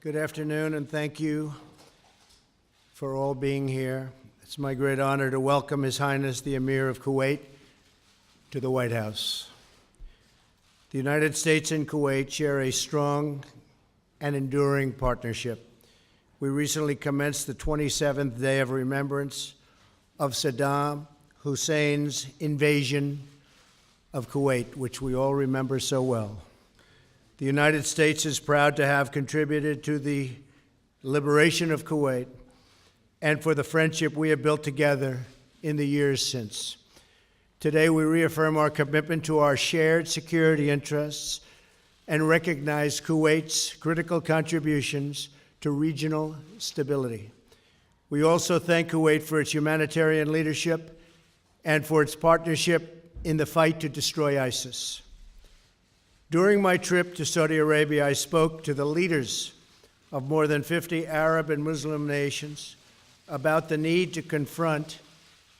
Good afternoon, and thank you for all being here. It's my great honor to welcome His Highness the Amir of Kuwait to the White House. The United States and Kuwait share a strong and enduring partnership. We recently commenced the 27th day of remembrance of Saddam Hussein's invasion of Kuwait, which we all remember so well. The United States is proud to have contributed to the liberation of Kuwait and for the friendship we have built together in the years since. Today, we reaffirm our commitment to our shared security interests and recognize Kuwait's critical contributions to regional stability. We also thank Kuwait for its humanitarian leadership and for its partnership in the fight to destroy ISIS. During my trip to Saudi Arabia, I spoke to the leaders of more than 50 Arab and Muslim nations about the need to confront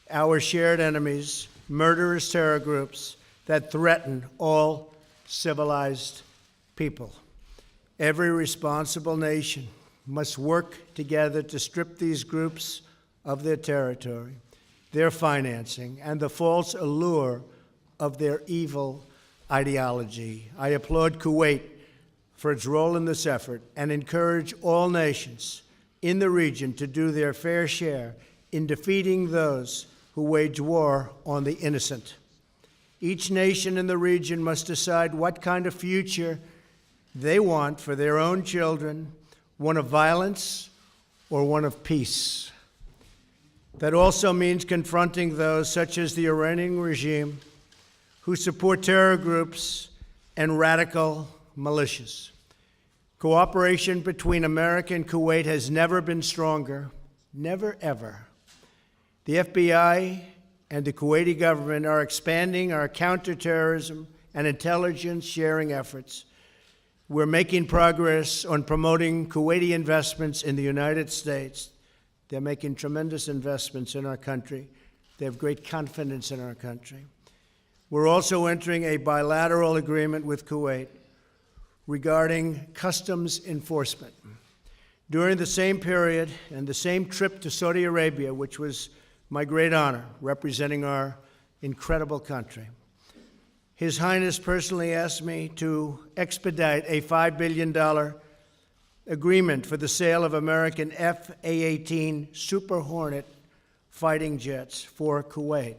our shared enemies, murderous terror groups that threaten all civilized people. Every responsible nation must work together to strip these groups of their territory, their financing, and the false allure of their evil ideology. I applaud Kuwait for its role in this effort and encourage all nations in the region to do their fair share in defeating those who wage war on the innocent. Each nation in the region must decide what kind of future they want for their own children, one of violence or one of peace. That also means confronting those, such as the Iranian regime, who support terror groups and radical militias. Cooperation between America and Kuwait has never been stronger, never ever. The FBI and the Kuwaiti government are expanding our counterterrorism and intelligence sharing efforts. We're making progress on promoting Kuwaiti investments in the United States. They're making tremendous investments in our country. They have great confidence in our country. We're also entering a bilateral agreement with Kuwait regarding customs enforcement. During the same period and the same trip to Saudi Arabia, which was my great honor, representing our incredible country, His Highness personally asked me to expedite a $5 billion agreement for the sale of American F/A-18 Super Hornet fighting jets for Kuwait.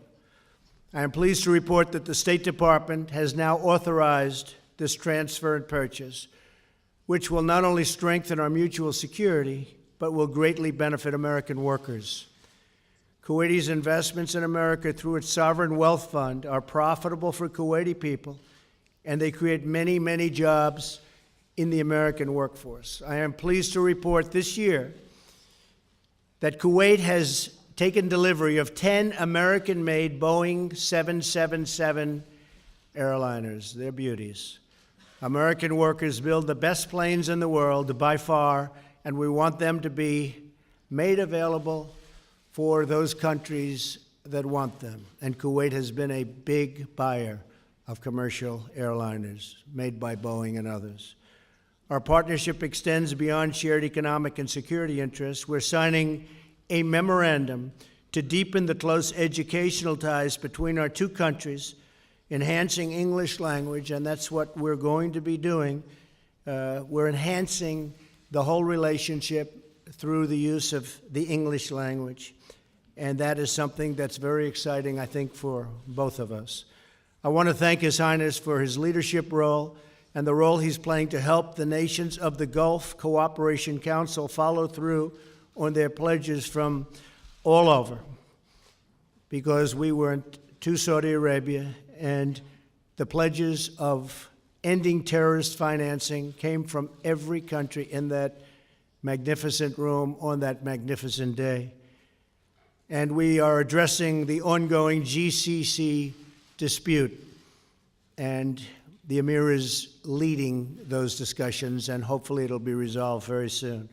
I am pleased to report that the State Department has now authorized this transfer and purchase, which will not only strengthen our mutual security, but will greatly benefit American workers. Kuwaiti's investments in America through its sovereign wealth fund are profitable for Kuwaiti people, and they create many, many jobs in the American workforce. I am pleased to report this year that Kuwait has taken delivery of 10 American-made Boeing 777 airliners. They're beauties. American workers build the best planes in the world by far, and we want them to be made available for those countries that want them. And Kuwait has been a big buyer of commercial airliners made by Boeing and others. Our partnership extends beyond shared economic and security interests. We're signing a memorandum to deepen the close educational ties between our two countries, enhancing English language, and that's what we're going to be doing. We're enhancing the whole relationship through the use of the English language, and that is something that's very exciting, I think, for both of us. I want to thank His Highness for his leadership role and the role he's playing to help the nations of the Gulf Cooperation Council follow through on their pledges from all over, because we went to Saudi Arabia and the pledges of ending terrorist financing came from every country in that magnificent room on that magnificent day. And we are addressing the ongoing GCC dispute, and the Amir is leading those discussions, and hopefully it'll be resolved very soon.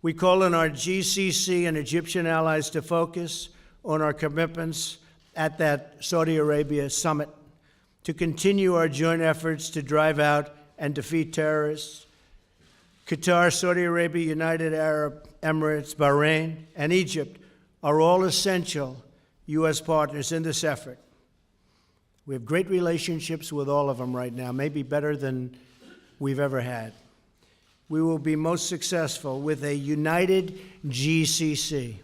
We call on our GCC and Egyptian allies to focus on our commitments at that Saudi Arabia summit, to continue our joint efforts to drive out and defeat terrorists, Qatar, Saudi Arabia, United Arab Emirates, Bahrain, and Egypt are all essential U.S. partners in this effort. We have great relationships with all of them right now, maybe better than we've ever had. We will be most successful with a united GCC.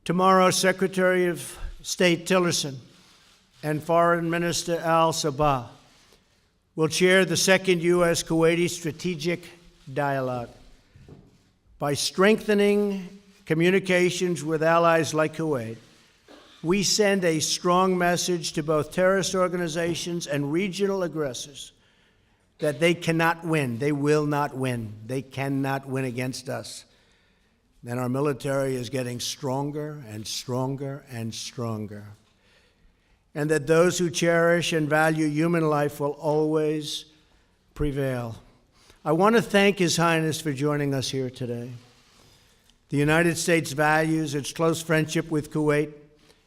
Tomorrow, Secretary of State Tillerson and Foreign Minister al-Sabah will chair the second U.S.-Kuwaiti Strategic Dialogue. By strengthening communications with allies like Kuwait, we send a strong message to both terrorist organizations and regional aggressors that they cannot win. They will not win. They cannot win against us. And our military is getting stronger and stronger and stronger. And that those who cherish and value human life will always prevail. I want to thank His Highness for joining us here today. The United States values its close friendship with Kuwait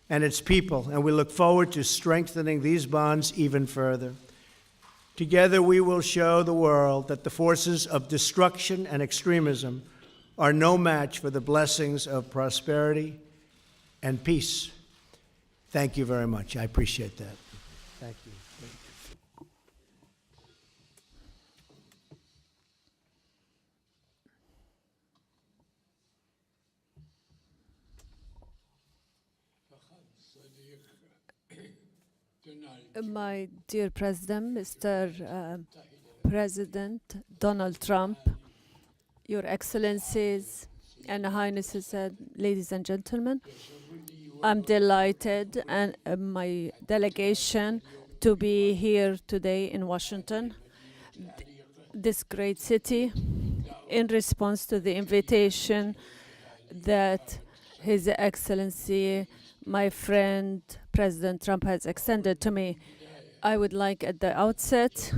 and its people, and we look forward to strengthening these bonds even further. Together, we will show the world that the forces of destruction and extremism are no match for the blessings of prosperity and peace. Thank you very much. I appreciate that. Thank you. My dear President, Mr. President Donald Trump, Your Excellencies and Highnesses, ladies and gentlemen, I'm delighted and my delegation to be here today in Washington, this great city, in response to the invitation that His Excellency, my friend, President Trump has extended to me. I would like at the outset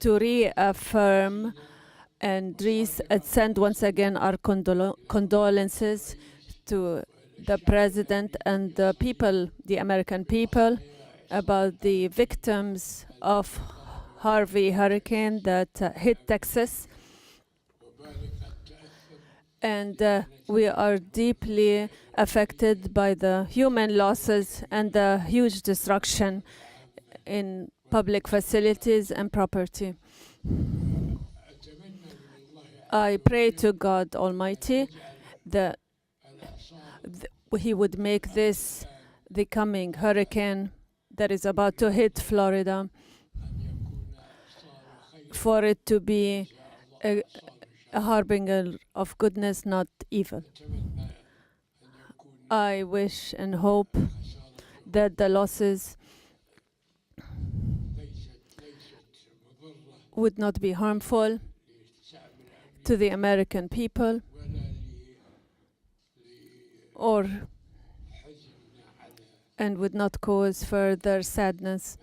to reaffirm and send once again our condolences to the President and the people, the American people, about the victims of Harvey hurricane that hit Texas. And we are deeply affected by the human losses and the huge destruction in public facilities and property. I pray to God Almighty that He would make this the coming hurricane that is about to hit Florida, for it to be a harbinger of goodness, not evil. I wish and hope that the losses would not be harmful to the American people and would not cause further sadness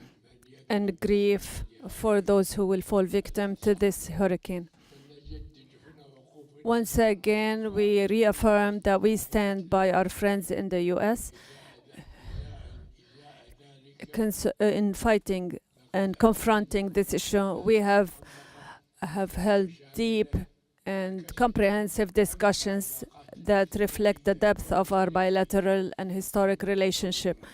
and grief for those who will fall victim to this hurricane. Once again, we reaffirm that we stand by our friends in the U.S. In fighting and confronting this issue. We have held deep and comprehensive discussions that reflect the depth of our bilateral and historic relationship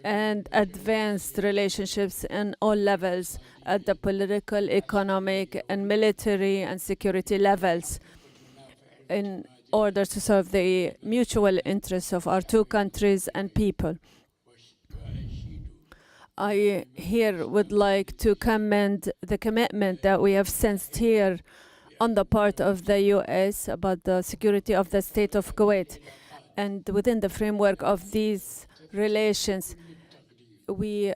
and advanced relationships in all levels at the political, economic, and military and security levels, in order to serve the mutual interests of our two countries and people. I here would like to commend the commitment that we have sensed here on the part of the U.S. about the security of the state of Kuwait. And within the framework of these relations, we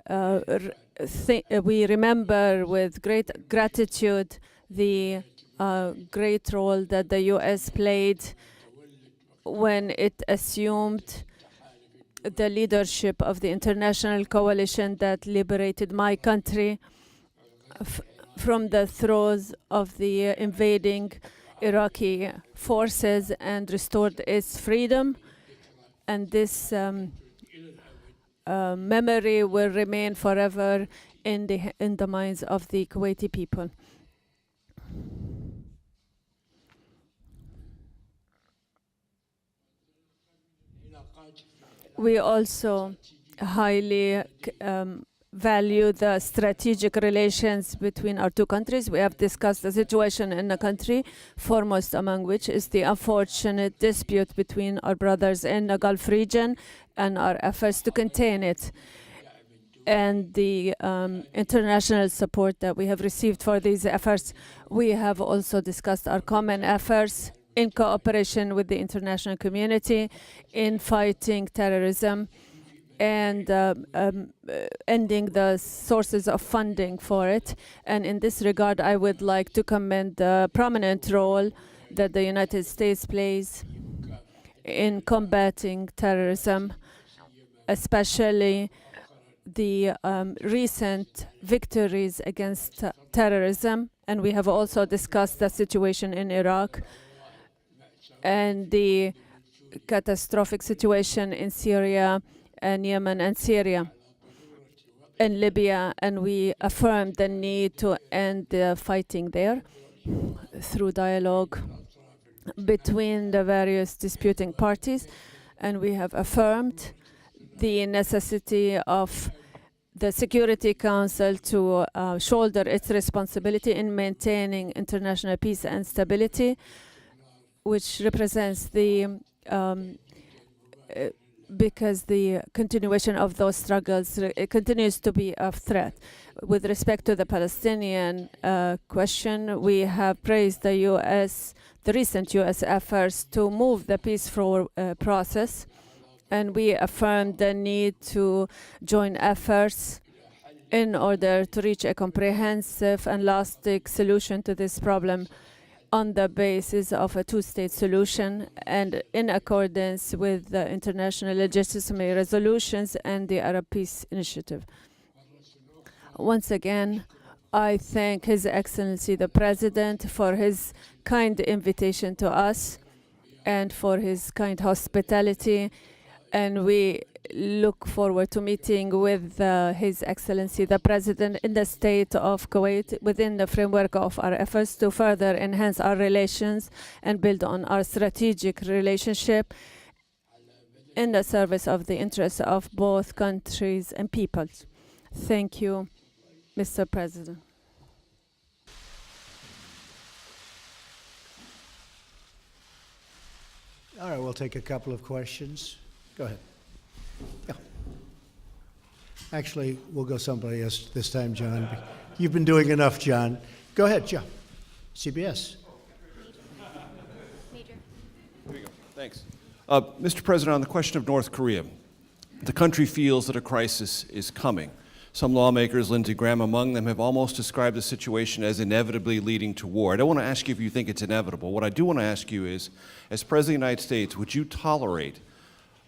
remember with great gratitude the great role that the U.S. played when it assumed the leadership of the international coalition that liberated my country from the throes of the invading Iraqi forces and restored its freedom. And this memory will remain forever in the minds of the Kuwaiti people. We also highly value the strategic relations between our two countries. We have discussed the situation in the country, foremost among which is the unfortunate dispute between our brothers in the Gulf region and our efforts to contain it, and the international support that we have received for these efforts. We have also discussed our common efforts in cooperation with the international community in fighting terrorism and ending the sources of funding for it. And in this regard, I would like to commend the prominent role that the United States plays in combating terrorism, especially the recent victories against terrorism. And we have also discussed the situation in Iraq and the catastrophic situation in Syria and Yemen and Syria and Libya, and we affirmed the need to end the fighting there through dialogue between the various disputing parties, and we have affirmed the necessity of the Security Council to shoulder its responsibility in maintaining international peace and stability, which represents the because the continuation of those struggles continues to be a threat. With respect to the Palestinian question, we have praised the recent U.S. efforts to move the peaceful process, and we affirmed the need to join efforts in order to reach a comprehensive and lasting solution to this problem on the basis of a two-state solution and in accordance with the international legitimate resolutions and the Arab Peace Initiative. Once again, I thank His Excellency the President for his kind invitation to us and for his kind hospitality, and we look forward to meeting with His Excellency the President in the state of Kuwait within the framework of our efforts to further enhance our relations and build on our strategic relationship in the service of the interests of both countries and peoples. Thank you, Mr. President. All right, we'll take a couple of questions. Go ahead. Yeah. Actually, we'll go somebody else this time, John. You've been doing enough, John. Go ahead, John. CBS. Major. There you go. Thanks. Mr. President, on the question of North Korea, the country feels that a crisis is coming. Some lawmakers, Lindsey Graham among them, have almost described the situation as inevitably leading to war. I don't want to ask you if you think it's inevitable. What I do want to ask you is, as President of the United States, would you tolerate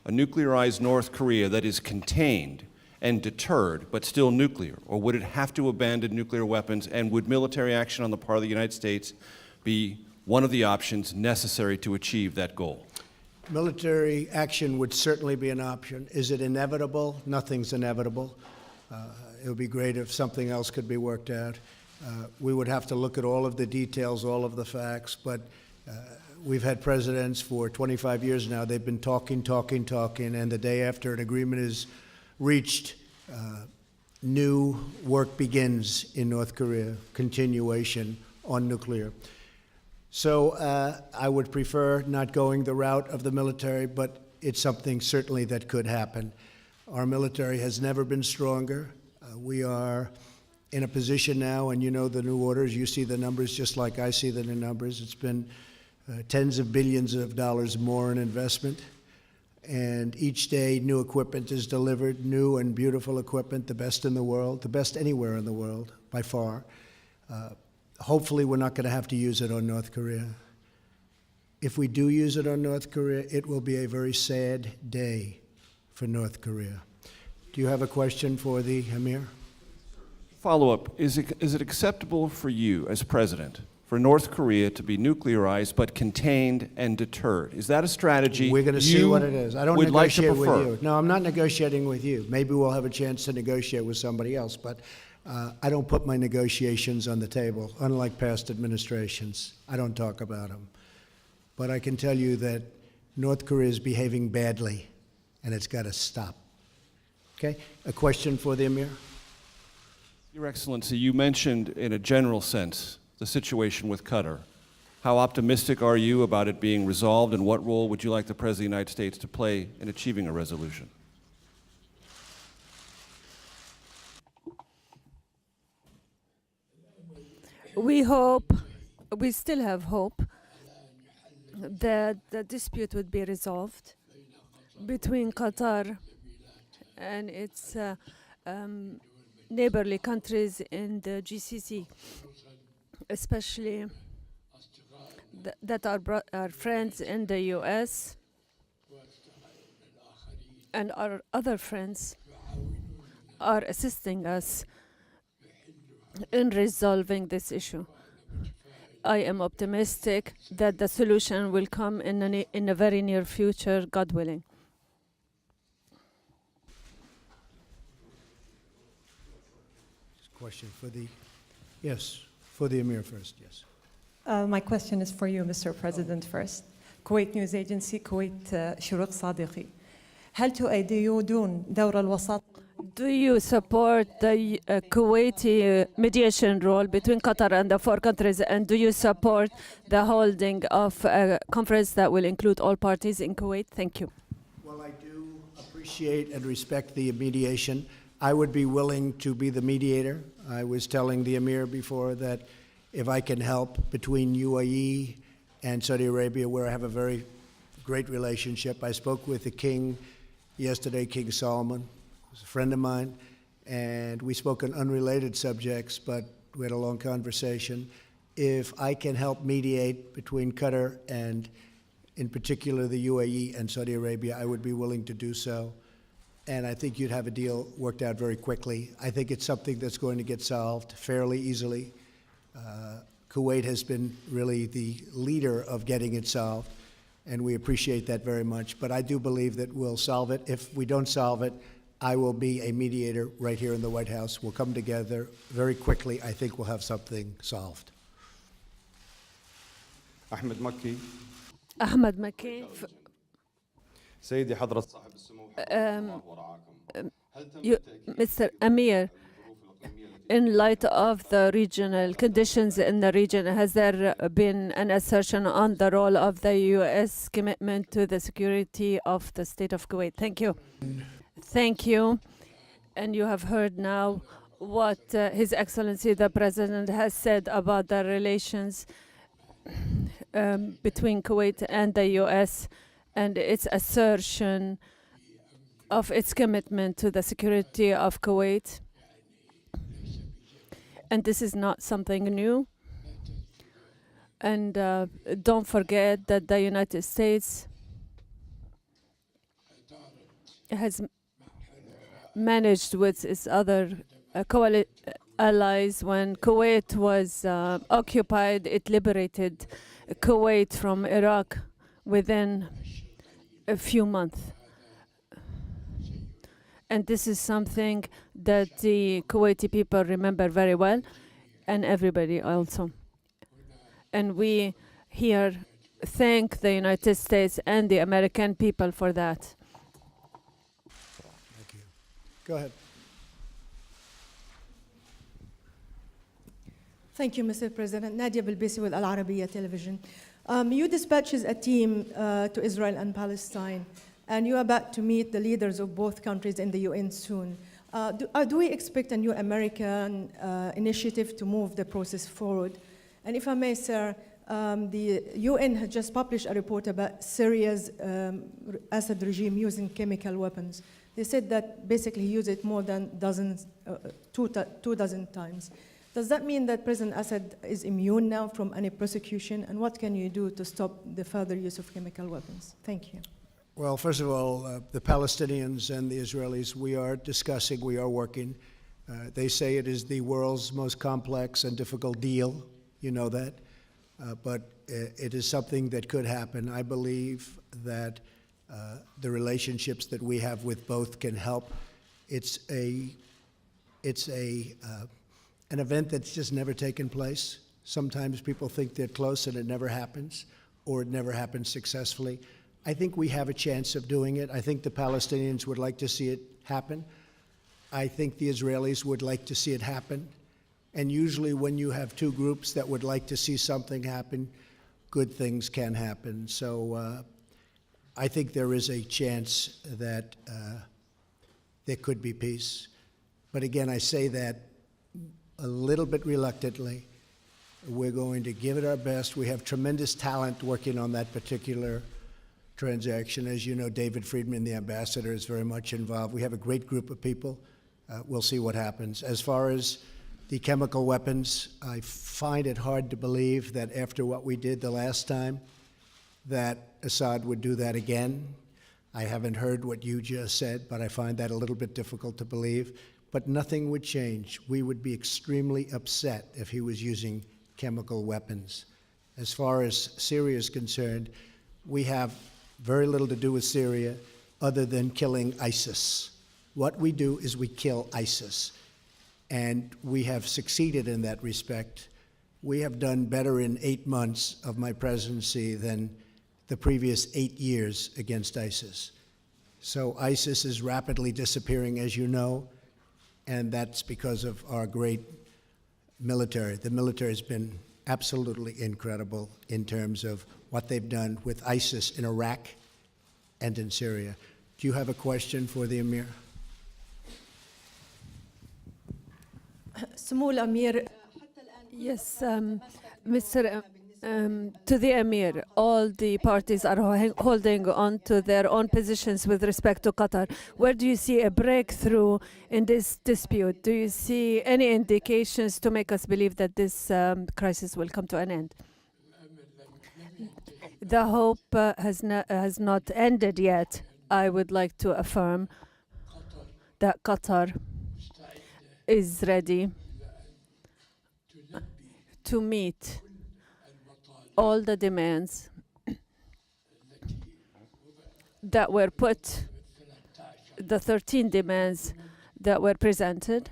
a nuclearized North Korea that is contained and deterred, but still nuclear? Or would it have to abandon nuclear weapons, and would military action on the part of the United States be one of the options necessary to achieve that goal? Military action would certainly be an option. Is it inevitable? Nothing's inevitable. It would be great if something else could be worked out. We would have to look at all of the details, all of the facts, but we've had presidents for 25 years now. They've been talking, and the day after an agreement is reached, new work begins in North Korea, continuation on nuclear. So I would prefer not going the route of the military, but it's something certainly that could happen. Our military has never been stronger. We are in a position now, and you know the new orders, you see the numbers just like I see the new numbers. It's been tens of billions of dollars more in investment, and each day new equipment is delivered, new and beautiful equipment, the best in the world, the best anywhere in the world, by far. Hopefully we're not going to have to use it on North Korea. If we do use it on North Korea, it will be a very sad day for North Korea. Do you have a question for the Amir? Follow-up, is it acceptable for you as president for North Korea to be nuclearized but contained and deterred? Is that a strategy we're going to see what it is? I don't would like to negotiate prefer? with you. No, I'm not negotiating with you. Maybe we'll have a chance to negotiate with somebody else, but I don't put my negotiations on the table, unlike past administrations. I don't talk about them. But I can tell you that North Korea is behaving badly, and it's got to stop. Okay? A question for the Amir? Your Excellency, you mentioned in a general sense the situation with Qatar. How optimistic are you about it being resolved, and what role would you like the President of the United States to play in achieving a resolution? We still have hope that the dispute would be resolved between Qatar and its neighborly countries in the GCC, especially that our friends in the US and our other friends are assisting us in resolving this issue. I am optimistic that the solution will come in a very near future, God willing. Question for the, yes, for the Amir first, yes. My question is for you, Mr. President, first. Kuwait News Agency, Kuwait شروق صادقي. هل تؤيدون دور الوساطة؟ Do you support the Kuwaiti mediation role between Qatar and the four countries, and do you support the holding of a conference that will include all parties in Kuwait? Thank you. Well, I do appreciate and respect the mediation. I would be willing to be the mediator. I was telling the Amir before that if I can help between UAE and Saudi Arabia, where I have a very great relationship. I spoke with the king yesterday, King Solomon. He's a friend of mine, and we spoke on unrelated subjects, but we had a long conversation. If I can help mediate between Qatar and, in particular, the UAE and Saudi Arabia, I would be willing to do so. And I think you'd have a deal worked out very quickly. I think it's something that's going to get solved fairly easily. Kuwait has been really the leader of getting it solved, and we appreciate that very much. But I do believe that we'll solve it. If we don't solve it, I will be a mediator right here in the White House. We'll come together very quickly. I think we'll have something solved. أحمد مكي Ahmad Makki, سيدي حضرة صاحب السمو حفظكم الله ورعاكم هل تم Mr. Amir, in light of the regional conditions in the region, has there been an assertion on the role of the U.S. commitment to the security of the state of Kuwait? Thank you. Thank you. And you have heard now what His Excellency the President has said about the relations between Kuwait and the U.S. and its assertion of its commitment to the security of Kuwait. And this is not something new. And don't forget that the United States has managed with its other allies. When Kuwait was occupied, it liberated Kuwait from Iraq within a few months. And this is something that the Kuwaiti people remember very well, and everybody also. And we here thank the United States and the American people for that. Thank you. Go ahead. Thank you, Mr. President. Nadia Bilbisi with Al-Arabiya Television. You dispatches a team to Israel and Palestine, and you're about to meet the leaders of both countries in the UN soon. Do we expect a new American initiative to move the process forward? And if I may, sir, the UN has just published a report about Syria's Assad regime using chemical weapons. They said that basically he used it more than two dozen times. Does that mean that President Assad is immune now from any prosecution? And what can you do to stop the further use of chemical weapons? Thank you. Well, first of all, the Palestinians and the Israelis, we are discussing, we are working. They say it is the world's most complex and difficult deal. You know that. But it is something that could happen. I believe that the relationships that we have with both can help. It's an event that's just never taken place. Sometimes people think they're close and it never happens, or it never happens successfully. I think we have a chance of doing it. I think the Palestinians would like to see it happen. I think the Israelis would like to see it happen. And usually when you have two groups that would like to see something happen, good things can happen. So I think there is a chance that there could be peace. But again, I say that a little bit reluctantly. We're going to give it our best. We have tremendous talent working on that particular transaction. As you know, David Friedman, the ambassador, is very much involved. We have a great group of people. We'll see what happens. As far as the chemical weapons, I find it hard to believe that after what we did the last time, that Assad would do that again. I haven't heard what you just said, but I find that a little bit difficult to believe. But nothing would change. We would be extremely upset if he was using chemical weapons. As far as Syria is concerned, we have very little to do with Syria other than killing ISIS. What we do is we kill ISIS. And we have succeeded in that respect. We have done better in 8 months of my presidency than the previous 8 years against ISIS. So ISIS is rapidly disappearing, as you know, and that's because of our great military. The military has been absolutely incredible in terms of what they've done with ISIS in Iraq and in Syria. Do you have a question for the Amir? سمو الأمير Yes, Mr. To the Amir, all the parties are holding on to their own positions with respect to Qatar. Where do you see a breakthrough in this dispute? Do you see any indications to make us believe that this crisis will come to an end? The hope has not ended yet. I would like to affirm that Qatar is ready to meet all the demands that were put, the 13 demands that were presented,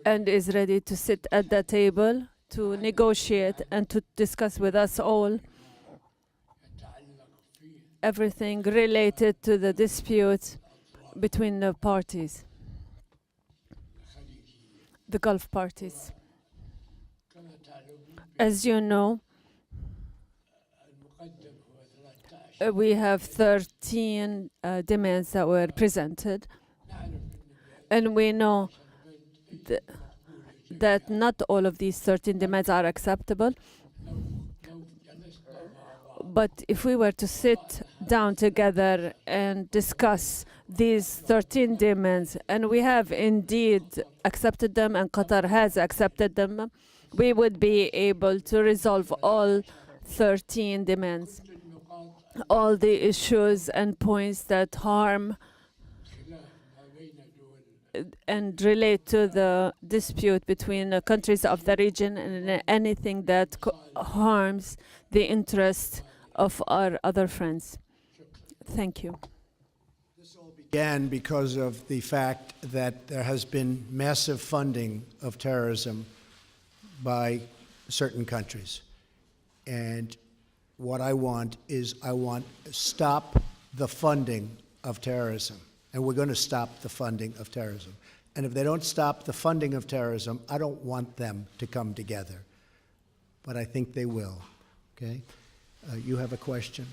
and is ready to sit at the table to negotiate and to discuss with us all everything related to the dispute between the parties, the Gulf parties. As you know, we have 13 demands that were presented, and we know that not all of these 13 demands are acceptable. But if we were to sit down together and discuss these 13 demands, and we have indeed accepted them, and Qatar has accepted them, we would be able to resolve all 13 demands, all the issues and points that harm and relate to the dispute between the countries of the region, and anything that harms the interest of our other friends. Thank you. This all began because of the fact that there has been massive funding of terrorism by certain countries. And what I want is to stop the funding of terrorism. And we're going to stop the funding of terrorism. And if they don't stop the funding of terrorism, I don't want them to come together. But I think they will. Okay? You have a question?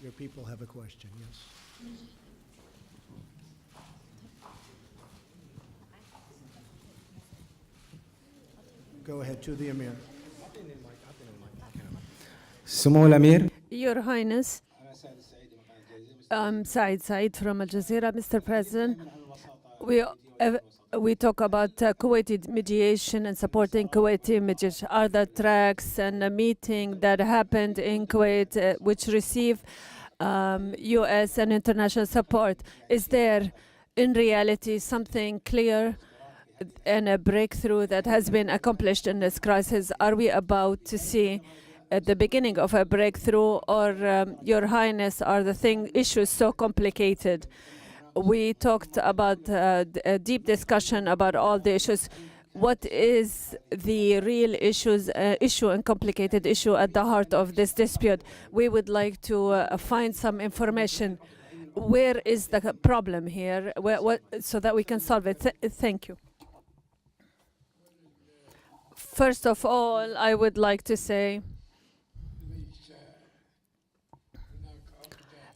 Your people have a question, yes? Go ahead, to the Amir. سمو الأمير Your Highness, I'm Said from Al Jazeera. Mr. President, we talk about Kuwaiti mediation and supporting Kuwaiti mediation. Are the tracks and a meeting that happened in Kuwait which receive U.S. and international support? Is there in reality something clear and a breakthrough that has been accomplished in this crisis? Are we about to see at the beginning of a breakthrough, or Your Highness, are the issues so complicated? We talked about a deep discussion about all the issues. what is the real issue and complicated issue at the heart of this dispute. We would like to find some information. Where is the problem here, so that we can solve it? Thank you. First of all, I would like to say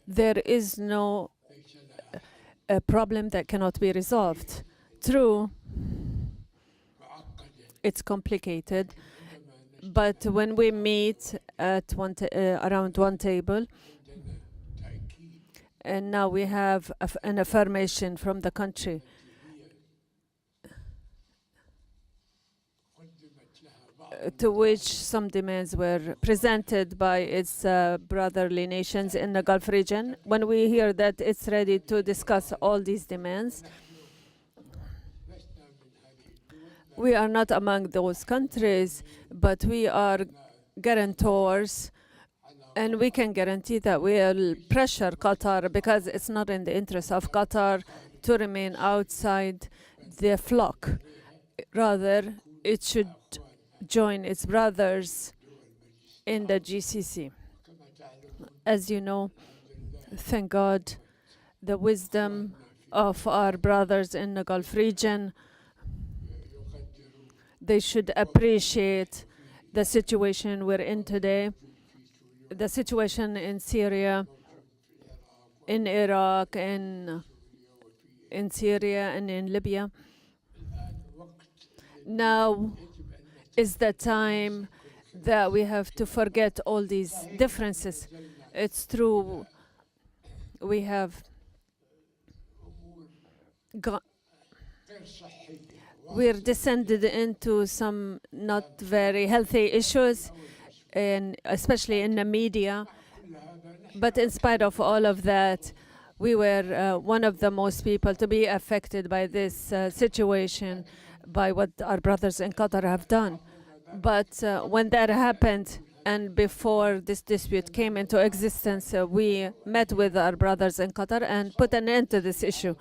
there is no problem that cannot be resolved. True, it's complicated, but when we meet at around one table, and now we have an affirmation from the country to which some demands were presented by its brotherly nations in the Gulf region. When we hear that it's ready to discuss all these demands, we are not among those countries, but we are guarantors, and we can guarantee that we will pressure Qatar, because it's not in the interest of Qatar to remain outside the flock. Rather, it should join its brothers in the GCC. As you know, thank God, the wisdom of our brothers in the Gulf region, they should appreciate the situation we're in today, the situation in Syria, in Iraq, in Syria, and in Libya. Now is the time that we have to forget all these differences. It's true, we have we're descended into some not very healthy issues, and especially in the media. But in spite of all of that, we were one of the most people to be affected by this situation, by what our brothers in Qatar have done. But when that happened, and before this dispute came into existence, we met with our brothers in Qatar and put an end to this issue.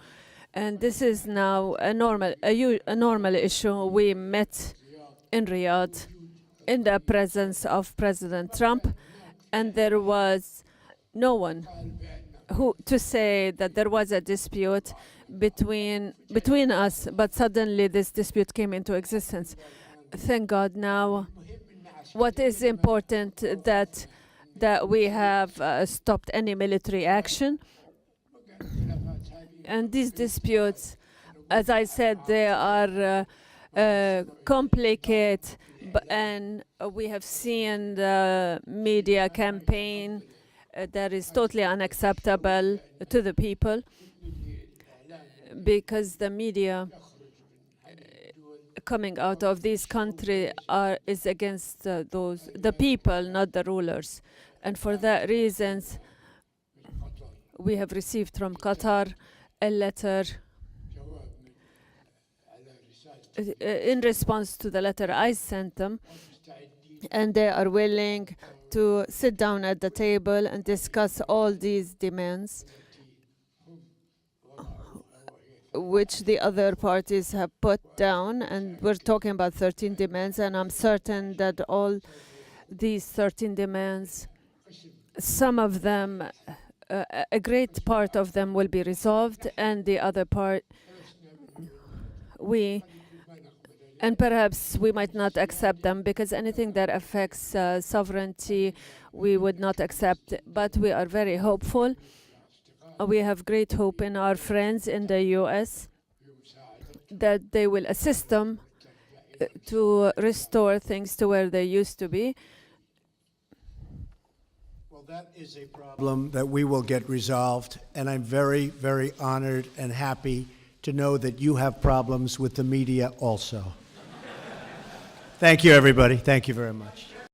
And this is now a normal issue. We met in Riyadh in the presence of President Trump, and there was no one who to say that there was a dispute between us, but suddenly this dispute came into existence. Thank God now. What is important that we have stopped any military action. And these disputes, as I said, they are complicated, and we have seen the media campaign that is totally unacceptable to the people, because the media coming out of this country is against the people, not the rulers. And for that reasons, we have received from Qatar a letter in response to the letter I sent them, and they are willing to sit down at the table and discuss all these demands which the other parties have put down. And we're talking about 13 demands, and I'm certain that all these 13 demands, some of them, a great part of them will be resolved, and the other part, and perhaps we might not accept them, because anything that affects sovereignty, we would not accept. But we are very hopeful. We have great hope in our friends in the US that they will assist them to restore things to where they used to be. Well, that is a problem that we will get resolved, and I'm very, very honored and happy to know that you have problems with the media also. Thank you, everybody. Thank you very much.